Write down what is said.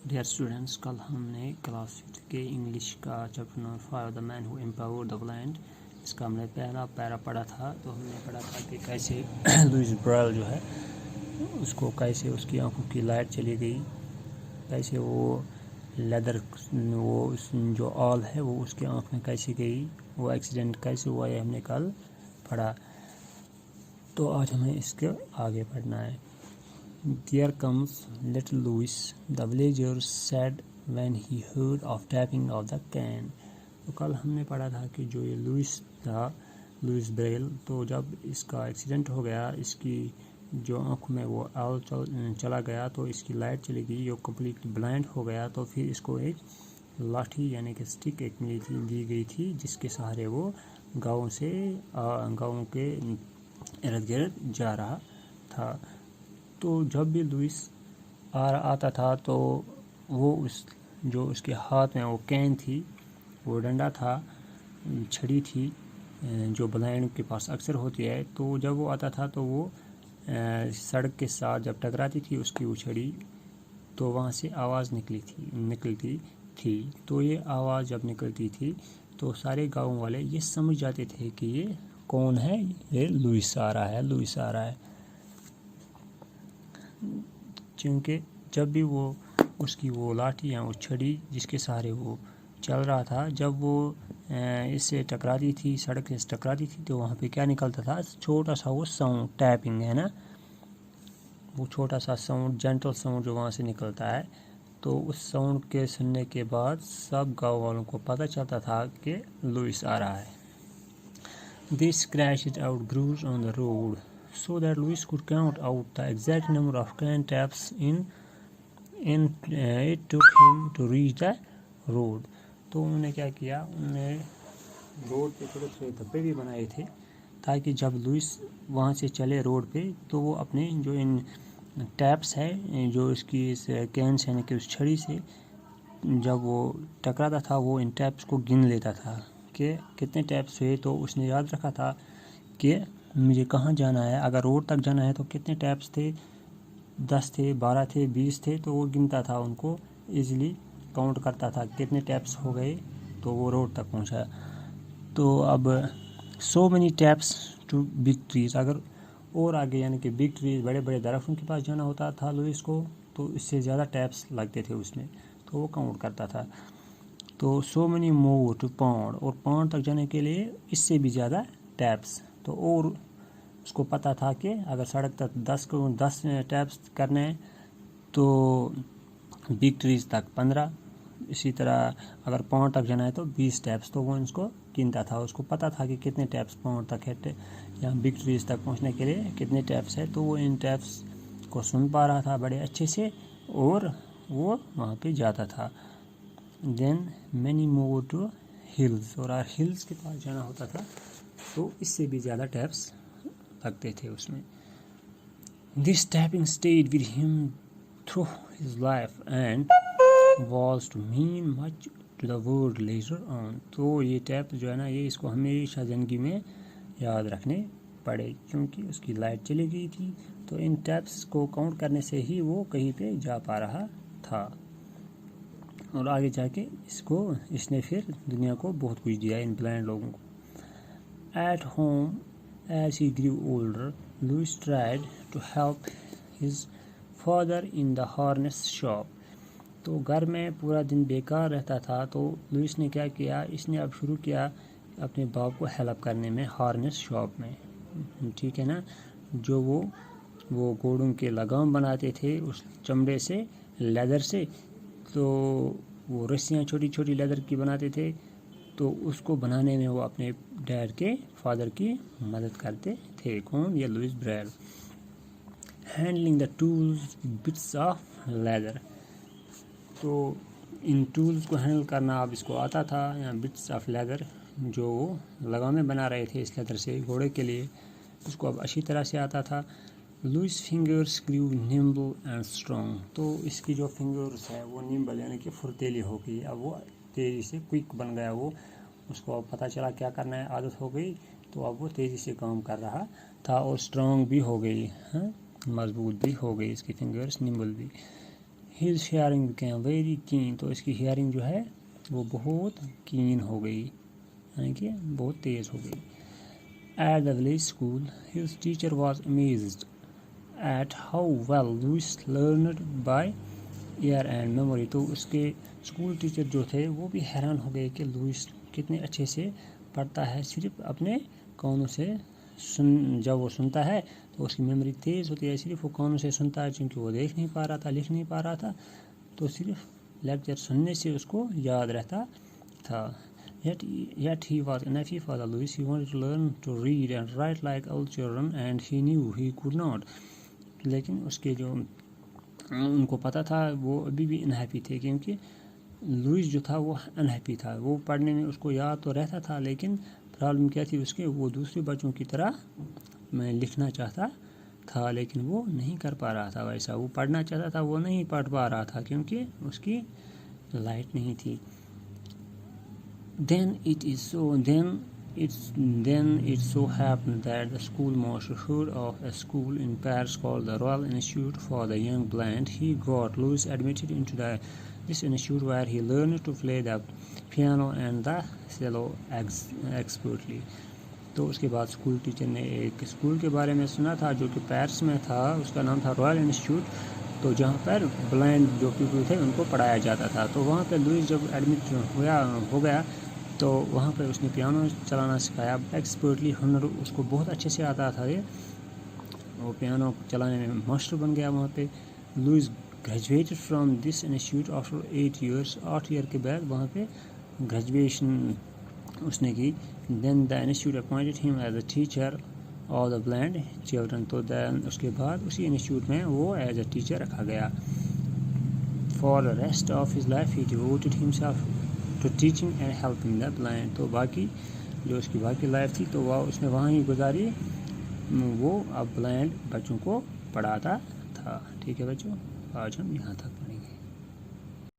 Dear students, कल हमने class 5 के इंग्लिश का chapter number 5 the man who empowered the blind, इसका हमने पहला पैरा पढ़ा था। तो हमने पढ़ा था कि कैसे लुइस ब्राइल जो है उसको कैसे उसकी आंखों की लाइट चली गई, कैसे वो लेदर वो जो ऑल है वो उसकी आंख में कैसे गई, वो एक्सीडेंट कैसे हुआ, ये हमने कल पढ़ा। तो आज हमें इसके आगे पढ़ना है। There comes little Louis, the villagers said when he heard of tapping of the can. तो कल हमने पढ़ा था कि जो ये लुइस था, लुइस ब्रेल, तो जब इसका एक्सीडेंट हो गया, इसकी जो आँख में वो आल चला गया, तो इसकी लाइट चली गई, ये कम्प्लीटली ब्लाइंड हो गया। तो फिर इसको एक लाठी यानी कि स्टिक एक दी गई थी, जिसके सहारे वो गाँव के इर्द गिर्द जा रहा था। तो जब भी लुइस आता था तो वो जो उसके हाथ में वो कैन थी, वो डंडा था, छड़ी थी, जो ब्लाइंड के पास अक्सर होती है। तो जब वो आता था तो वो सड़क के साथ जब टकराती थी उसकी वो छड़ी, तो वहाँ से आवाज़ निकलती थी। तो ये आवाज़ जब निकलती थी तो सारे गाँव वाले ये समझ जाते थे कि ये कौन है, ये लुइस आ रहा है। क्योंकि जब भी वो उसकी वो लाठी या वो छड़ी जिसके सहारे वो चल रहा था, जब वो इससे टकराती थी, सड़क से टकराती थी, तो वहाँ पे क्या निकलता था, छोटा सा वो साउंड, टैपिंग है ना, वो छोटा सा साउंड, जेंटल साउंड जो वहाँ से निकलता है। तो उस साउंड के सुनने के बाद सब गाँव वालों को पता चलता था कि लुइस आ रहा है। This crashed out grooves on the road so that Louis could count out the exact number of can taps it took him to reach the road. तो उन्होंने क्या किया, उन्होंने रोड पे थोड़े थोड़े धब्बे भी बनाए थे, ताकि जब लुइस वहाँ से चले रोड पे तो वो अपने जो इन टैप्स है, जो इसकी इस कैन यानी कि उस छड़ी से जब वो टकराता था, वो इन टैप्स को गिन लेता था कि कितने टैप्स हुए। तो उसने याद रखा था कि मुझे कहाँ जाना है, अगर रोड तक जाना है तो कितने टैप्स थे, 10 थे, 12 थे, 20 थे। तो वो गिनता था, उनको इजीली काउंट करता था कितने टैप्स हो गए, तो वो रोड तक पहुँचा। तो अब so many taps to big trees, अगर और आगे यानी कि बिग ट्रीज बड़े बड़े दरख्तों के पास जाना होता था लुइस को, तो इससे ज़्यादा टैप्स लगते थे उसमें, तो वो काउंट करता था। तो so many more to pond, और पॉन्ड तक जाने के लिए इससे भी ज़्यादा टैप्स। तो और उसको पता था कि अगर सड़क तक 10 टैप्स करने हैं तो बिग ट्रीज तक 15, इसी तरह अगर पॉन्ड तक जाना है तो 20 टैप्स। तो वो इसको गिनता था, उसको पता था कि कितने टैप्स पॉन्ड तक है या बिग ट्रीज तक पहुंचने के लिए कितने टैप्स है। तो वो इन टैप्स को सुन पा रहा था बड़े अच्छे से, और वो वहाँ पे जाता था। Then many more to hills, और हिल्स के पास जाना होता था तो इससे भी ज़्यादा टैप्स लगते थे उसमें। This tapping stayed with him through his life and was to mean much to the world later on. तो ये टैप जो है ना, ये इसको हमेशा ज़िंदगी में याद रखने पड़े, क्योंकि उसकी लाइट चली गई थी। तो इन टैप्स को काउंट करने से ही वो कहीं पे जा पा रहा था, और आगे जाके इसने फिर दुनिया को बहुत कुछ दिया इन ब्लाइंड लोगों को। At home, as he grew older, Louis tried to help his father in the harness shop. तो घर में पूरा दिन बेकार रहता था, तो लुइस ने क्या किया, इसने अब शुरू किया अपने बाप को हेल्प करने में हार्नेस शॉप में, ठीक है ना, जो वो घोड़ों के लगाम बनाते थे उस चमड़े से, लेदर से। तो वो रस्सियाँ छोटी छोटी लेदर की बनाते थे, तो उसको बनाने में वो अपने डैड के फादर की मदद करते थे। कौन, ये Louis Braille. Handling the tools bits of leather, तो इन टूल्स को हैंडल करना अब इसको आता था, या बिट्स ऑफ लेदर जो लगामें बना रहे थे इस लेदर से घोड़े के लिए, उसको अब अच्छी तरह से आता था। Louis fingers grew nimble and strong, तो इसकी जो फिंगर्स है वो निम्बल यानी कि फुर्तीली हो गई, अब वो तेज़ी से क्विक बन गया, वो उसको अब पता चला क्या करना है, आदत हो गई, तो अब वो तेज़ी से काम कर रहा था, और स्ट्रॉन्ग भी हो गई, मजबूत भी हो गई इसकी फिंगर्स, निम्बल भी। his hearing became very keen, تو اس کی ہیئرنگ جو ہے وہ بہت کین ہو گئی، یعنی کہ بہت تیز ہو گئی. At the village school, his teacher was amazed at how well Louis learned by ear and memory. تو اس کے اسکول ٹیچر جو تھے وہ بھی حیران ہو گئے کہ لوئس کتنے اچھے سے پڑھتا ہے صرف اپنے کانوں سے. جب وہ سنتا ہے تو اس کی میموری تیز ہوتی ہے، صرف وہ کانوں سے سنتا ہے چونکہ وہ دیکھ نہیں پا رہا تھا، لکھ نہیں پا رہا تھا، تو صرف لیکچر سننے سے اس کو یاد رہتا تھا. Yet he was enough for Louis. He wanted to learn to read and write like all children, and he knew he could not. لیکن اس کے جو ان کو پتہ تھا وہ ابھی بھی انہیپی تھے، کیونکہ لوئس جو تھا وہ انہیپی تھا. وہ پڑھنے میں اس کو یاد تو رہتا تھا، لیکن پرابلم کیا تھی اس کے، وہ دوسرے بچوں کی طرح میں لکھنا چاہتا تھا لیکن وہ نہیں کر پا رہا تھا ویسا. وہ پڑھنا چاہتا تھا، وہ نہیں پڑھ پا رہا تھا کیونکہ اس کی لائٹ نہیں تھی. Then it so happened that the schoolmaster heard of a school in Paris called the Royal Institute for the Young Blind. He got Louis admitted into this institute, where he learned to play the piano and the cello expertly. تو اس کے بعد school teacher نے ایک school کے بارے میں سنا تھا جو کہ پیرس میں تھا، اس کا نام تھا رائل انسٹیٹیوٹ، تو جہاں پر بلائنڈ جو پیپل تھے ان کو پڑھایا جاتا تھا. تو وہاں پہ لوئس جب ایڈمٹ ہو گیا تو وہاں پہ اس نے پیانو چلانا سکھایا ایکسپرٹلی. ہنر اس کو بہت اچھے سے آتا تھا، وہ پیانو چلانے میں ماسٹر بن گیا وہاں پہ. Louis graduated from this institute after 8 years. 8 year کے بعد وہاں پہ گریجویشن اس نے کی. Then the institute appointed him as a teacher of the blind children. تو دین اس کے بعد اسی انسٹیٹیوٹ میں وہ ایز اے ٹیچر رکھا گیا. For the rest of his life he devoted himself to teaching and helping the blind. تو باقی جو اس کی باقی لائف تھی تو وہ اس نے وہاں ہی گزاری، وہ اب بلائنڈ بچوں کو پڑھاتا تھا. ٹھیک ہے بچوں، آج ہم یہاں تک پڑھیں گے.